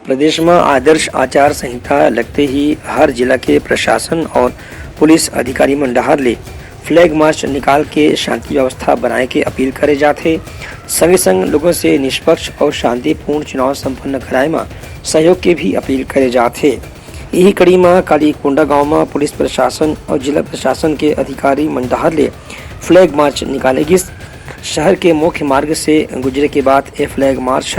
प्रदेश में आदर्श आचार संहिता लगते ही हर जिला के प्रशासन और पुलिस अधिकारी मंडहार ले फ्लैग मार्च निकाल के शांति व्यवस्था बनाए के अपील करे जाते। संगे संग लोगों से निष्पक्ष और शांतिपूर्ण चुनाव संपन्न कराए में सहयोग के भी अपील करे जाते। यही कड़ी में काली कोंडा गांव में पुलिस प्रशासन और जिला प्रशासन के अधिकारी मंडहार ले फ्लैग मार्च निकालेगी। शहर के मुख्य मार्ग से गुजरे के बाद ये फ्लैग मार्च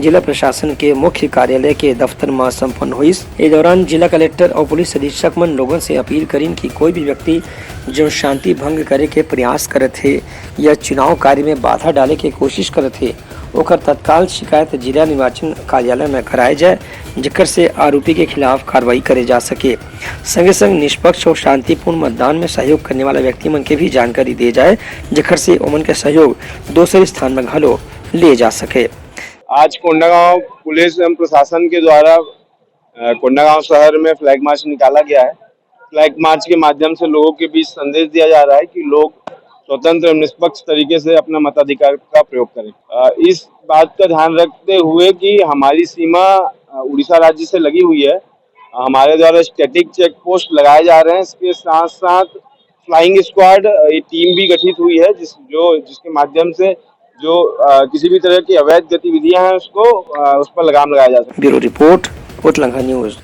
जिला प्रशासन के मुख्य कार्यालय के दफ्तर में संपन्न हुई। इस दौरान जिला कलेक्टर और पुलिस अधीक्षक मन लोगों से अपील करीन कि कोई भी व्यक्ति जो शांति भंग करे के प्रयास करे थे या चुनाव कार्य में बाधा डाले के कोशिश करे थे ओकर तत्काल शिकायत जिला निर्वाचन कार्यालय में कराए जाए, जिकर से आरोपी के खिलाफ कार्रवाई करे जा सके। संगे संग निष्पक्ष और शांतिपूर्ण मतदान में सहयोग करने वाला व्यक्ति मन के भी जानकारी दी जाए, जिकर से उमन के सहयोग दूसरे स्थान में घलो ले जा सके। आज कोंडागांव पुलिस एवं प्रशासन के द्वारा कोंडागांव शहर में फ्लैग मार्च निकाला गया है। फ्लैग मार्च के माध्यम से लोगों के बीच संदेश दिया जा रहा है कि लोग स्वतंत्र एवं निष्पक्ष तरीके से अपना मताधिकार का प्रयोग करें। इस बात का ध्यान रखते हुए कि हमारी सीमा उड़ीसा राज्य से लगी हुई है, हमारे द्वारा स्टैटिक चेक पोस्ट लगाए जा रहे हैं। इसके साथ साथ फ्लाइंग स्क्वाड टीम भी गठित हुई है जिसके माध्यम से जो किसी भी तरह की अवैध गतिविधियां हैं उसको उस पर लगाम लगाया जा सकता है। Bureau report, Kotlanga news.